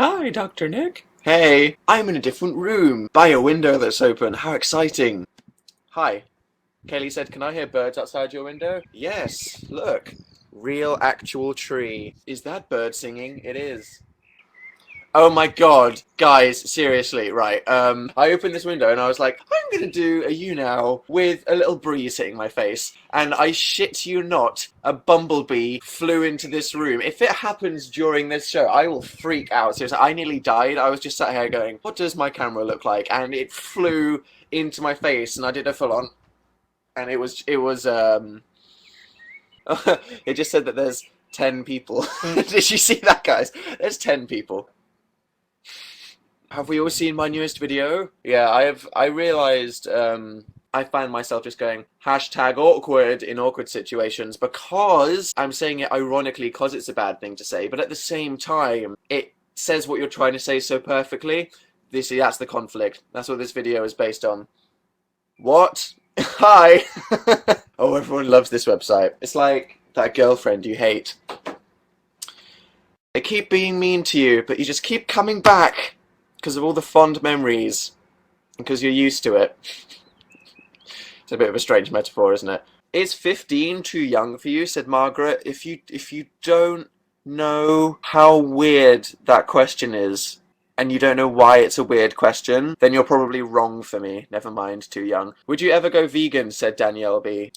Hi, Dr. Nick. Hey, I'm in a different room, by a window that's open. How exciting. Hi. Kelly said, can I hear birds outside your window? Yes, look. Real actual tree. Is that bird singing? It is. Oh my god, guys, seriously, right. I opened this window and I was like, I'm gonna do a you now with a little breeze hitting my face. And I shit you not, a bumblebee flew into this room. If it happens during this show, I will freak out. Seriously, I nearly died. I was just sat here going, what does my camera look like? And it flew into my face and I did a full on. And it just said that there's 10 people. Did you see that, guys? There's 10 people. Have we all seen my newest video? Yeah, I realized I find myself just going hashtag awkward in awkward situations because I'm saying it ironically because it's a bad thing to say, but at the same time, it says what you're trying to say so perfectly. That's the conflict. That's what this video is based on. What? Hi! Oh, everyone loves this website. It's like that girlfriend you hate. They keep being mean to you, but you just keep coming back. Because of all the fond memories, because you're used to it. It's a bit of a strange metaphor, isn't it? Is 15 too young for you? Said Margaret. If you don't know how weird that question is, and you don't know why it's a weird question, then you're probably wrong for me. Never mind, too young. Would you ever go vegan? Said Danielle B.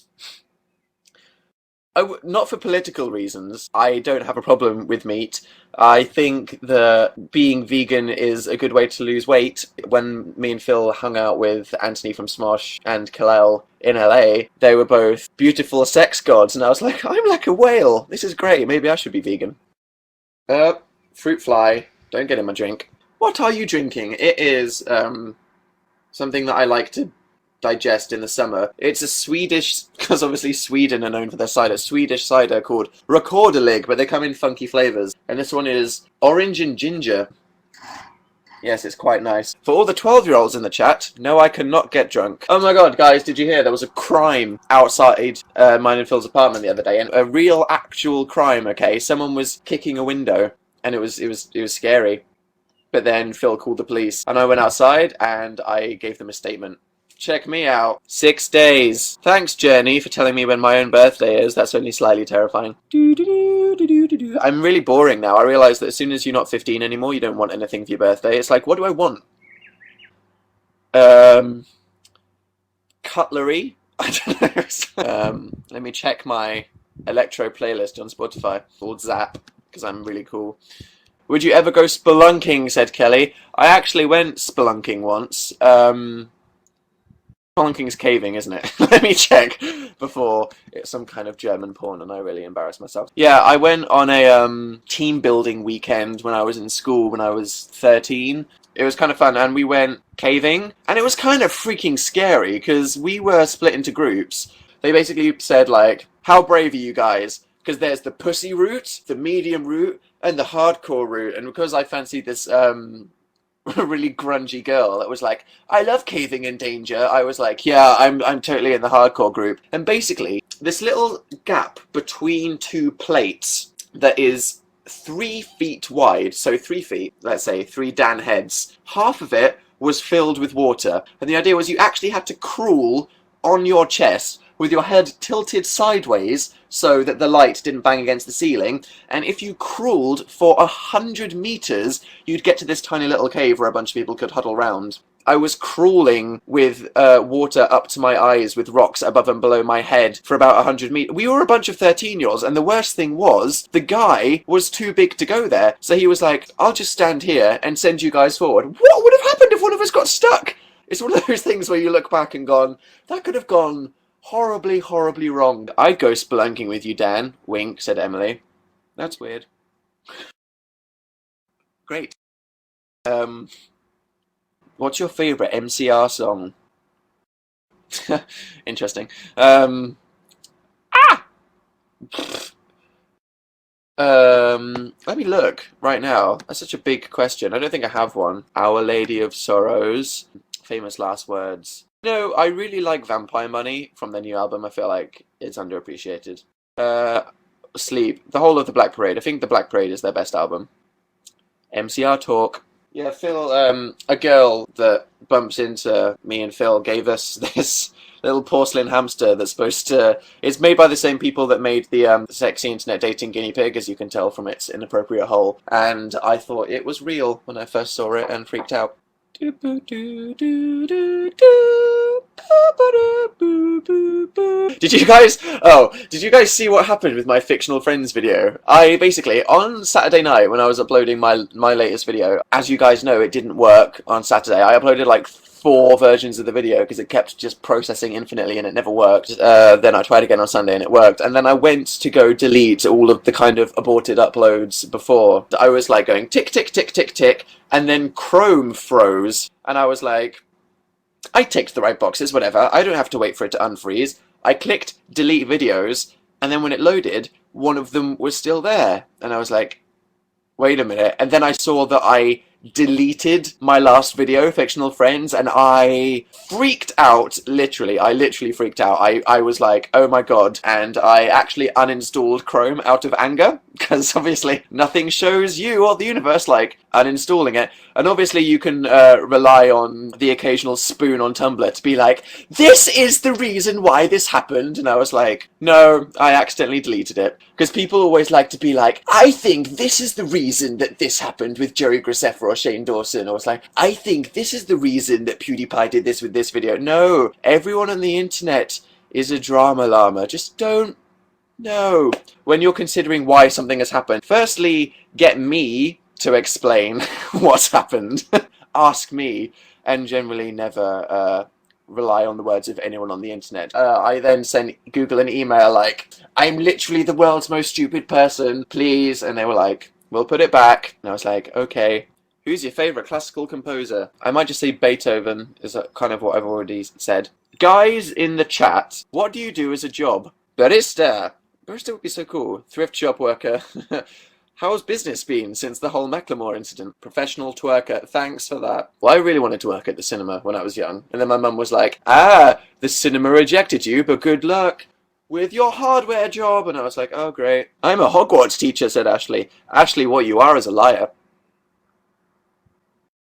Not for political reasons. I don't have a problem with meat. I think that being vegan is a good way to lose weight. When me and Phil hung out with Anthony from Smosh and Kalel in LA, they were both beautiful sex gods, and I was like, I'm like a whale. This is great. Maybe I should be vegan. Fruit fly. Don't get in my drink. What are you drinking? It is something that I like to digest in the summer. It's a Swedish, because obviously Sweden are known for their cider, Swedish cider called Rekorderlig, but they come in funky flavours. And this one is orange and ginger. Yes, it's quite nice. For all the 12-year-olds in the chat, no, I cannot get drunk. Oh my god, guys, did you hear? There was a crime outside mine and Phil's apartment the other day, and a real, actual crime, okay? Someone was kicking a window, and it was scary. But then Phil called the police, and I went outside, and I gave them a statement. Check me out. 6 days. Thanks, Journey, for telling me when my own birthday is. That's only slightly terrifying. I'm really boring now. I realise that as soon as you're not 15 anymore, you don't want anything for your birthday. It's like, what do I want? Cutlery? I don't know. Let me check my electro playlist on Spotify called Zap, because I'm really cool. Would you ever go spelunking, said Kelly. I actually went spelunking once. Spelunking caving, isn't it? Let me check before it's some kind of German porn and I really embarrass myself. Yeah, I went on a team building weekend when I was in school when I was 13. It was kind of fun, and we went caving, and it was kind of freaking scary because we were split into groups. They basically said, like, how brave are you guys? Because there's the pussy route, the medium route, and the hardcore route. And because I fancied this really grungy girl that was like, I love caving in danger, I was like, yeah, I'm totally in the hardcore group. And basically, this little gap between two plates that is 3 feet wide, so 3 feet, let's say 3 Dan heads, half of it was filled with water. And the idea was you actually had to crawl on your chest with your head tilted sideways so that the light didn't bang against the ceiling, and if you crawled for 100 meters, you'd get to this tiny little cave where a bunch of people could huddle round. I was crawling with water up to my eyes with rocks above and below my head for about 100 meters. We were a bunch of 13-year-olds, and the worst thing was, the guy was too big to go there, so he was like, I'll just stand here and send you guys forward. What would have happened if one of us got stuck? It's one of those things where you look back and gone, that could have gone horribly, horribly wrong. I'd go spelunking with you, Dan. Wink, said Emily. That's weird. Great. What's your favourite MCR song? Interesting. Let me look right now. That's such a big question. I don't think I have one. Our Lady of Sorrows. Famous last words. No, I really like Vampire Money from their new album. I feel like it's underappreciated. Sleep. The whole of the Black Parade. I think the Black Parade is their best album. MCR talk. Yeah, Phil, a girl that bumps into me and Phil gave us this little porcelain hamster that's supposed to. It's made by the same people that made the sexy internet dating guinea pig, as you can tell from its inappropriate hole. And I thought it was real when I first saw it and freaked out. Did you guys? Oh, did you guys see what happened with my Fictional Friends video? I basically, on Saturday night when I was uploading my latest video, as you guys know, it didn't work on Saturday. I uploaded like 4 versions of the video because it kept just processing infinitely and it never worked. Then I tried again on Sunday and it worked. And then I went to go delete all of the kind of aborted uploads before. I was like going tick, tick, tick, tick, tick, and then Chrome froze. And I was like, I ticked the right boxes, whatever. I don't have to wait for it to unfreeze. I clicked delete videos, and then when it loaded, one of them was still there. And I was like, wait a minute. And then I saw that I deleted my last video, Fictional Friends, and I freaked out, literally. I literally freaked out. I was like, oh my god. And I actually uninstalled Chrome out of anger, because obviously nothing shows you or the universe like uninstalling it. And obviously you can rely on the occasional spoon on Tumblr to be like, this is the reason why this happened. And I was like, no, I accidentally deleted it. Because people always like to be like, I think this is the reason that this happened with Jerry Graceffa or Shane Dawson. Or it's like, I think this is the reason that PewDiePie did this with this video. No, everyone on the internet is a drama llama. Just don't. No. When you're considering why something has happened, firstly, get me to explain what's happened. Ask me, and generally never rely on the words of anyone on the internet. I then sent Google an email like, I'm literally the world's most stupid person, please. And they were like, we'll put it back. And I was like, okay. Who's your favourite classical composer? I might just say Beethoven, is kind of what I've already said. Guys in the chat, what do you do as a job? Barista. Barista would be so cool. Thrift shop worker. How's business been since the whole Macklemore incident? Professional twerker. Thanks for that. Well, I really wanted to work at the cinema when I was young. And then my mum was like, the cinema rejected you, but good luck with your hardware job. And I was like, oh, great. I'm a Hogwarts teacher, said Ashley. Ashley, what you are is a liar.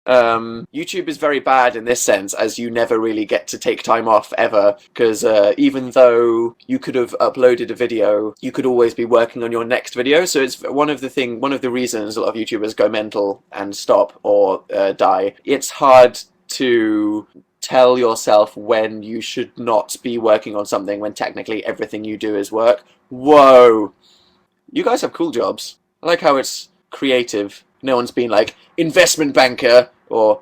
YouTube is very bad in this sense, as you never really get to take time off ever, because even though you could have uploaded a video, you could always be working on your next video. So it's one of the reasons a lot of YouTubers go mental and stop or die. It's hard to tell yourself when you should not be working on something when technically everything you do is work. Whoa, you guys have cool jobs. I like how it's creative. No one's been like, investment banker or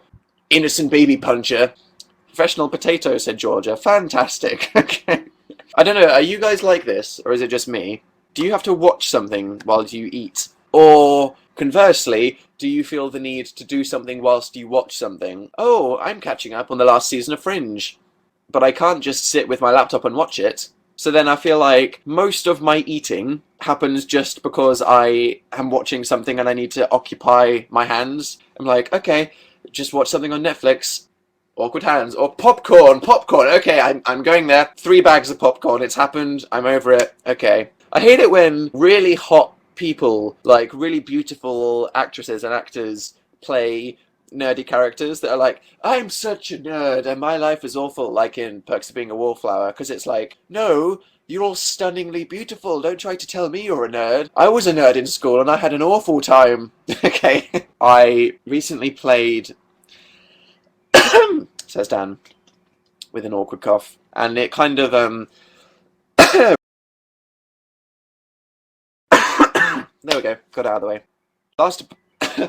innocent baby puncher. Professional potato, said Georgia. Fantastic. Okay. I don't know, are you guys like this, or is it just me? Do you have to watch something while you eat? Or, conversely, do you feel the need to do something whilst you watch something? Oh, I'm catching up on the last season of Fringe. But I can't just sit with my laptop and watch it. So then I feel like most of my eating happens just because I am watching something and I need to occupy my hands. I'm like, okay, just watch something on Netflix. Awkward hands. Or popcorn. Okay, I'm going there. 3 bags of popcorn. It's happened. I'm over it. Okay. I hate it when really hot people, like really beautiful actresses and actors, play nerdy characters that are like, I'm such a nerd and my life is awful, like in Perks of Being a Wallflower, because it's like, no, you're all stunningly beautiful, don't try to tell me you're a nerd. I was a nerd in school and I had an awful time. Okay. I recently played says Dan with an awkward cough, and it kind of there we go, got it out of the way. Last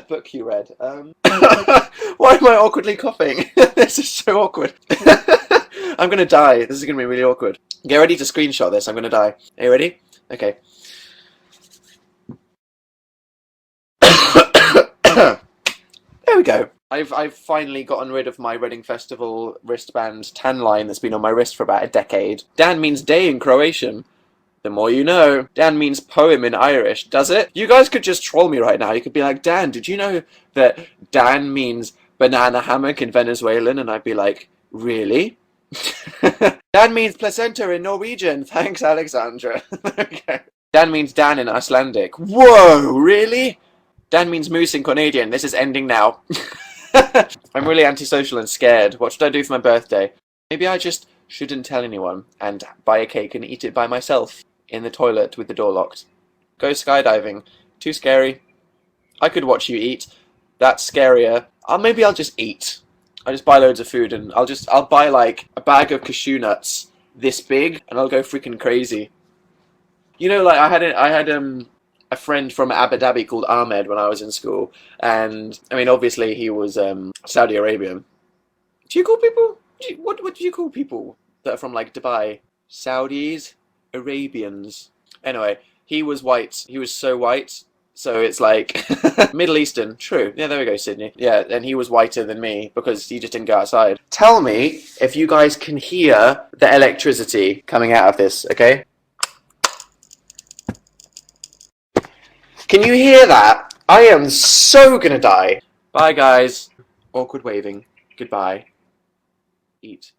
book you read. Why am I awkwardly coughing? This is so awkward. I'm gonna die. This is gonna be really awkward. Get ready to screenshot this. I'm gonna die. Are you ready? Okay. There we go. I've finally gotten rid of my Reading Festival wristband tan line that's been on my wrist for about a decade. Dan means day in Croatian. The more you know. Dan means poem in Irish, does it? You guys could just troll me right now. You could be like, Dan, did you know that Dan means banana hammock in Venezuelan? And I'd be like, really? Dan means placenta in Norwegian. Thanks, Alexandra. Okay. Dan means Dan in Icelandic. Whoa, really? Dan means moose in Canadian. This is ending now. I'm really antisocial and scared. What should I do for my birthday? Maybe I just shouldn't tell anyone and buy a cake and eat it by myself in the toilet with the door locked. Go skydiving. Too scary. I could watch you eat. That's scarier. Maybe I'll just eat. I'll just buy loads of food and I'll buy like a bag of cashew nuts this big and I'll go freaking crazy. You know, like I had a friend from Abu Dhabi called Ahmed when I was in school, and I mean obviously he was Saudi Arabian. Do you call people? What do you call people that are from like Dubai? Saudis, Arabians. Anyway, he was white. He was so white. So it's like Middle Eastern. True. Yeah, there we go, Sydney. Yeah, and he was whiter than me because he just didn't go outside. Tell me if you guys can hear the electricity coming out of this, okay? Can you hear that? I am so gonna die. Bye, guys. Awkward waving. Goodbye. Eat.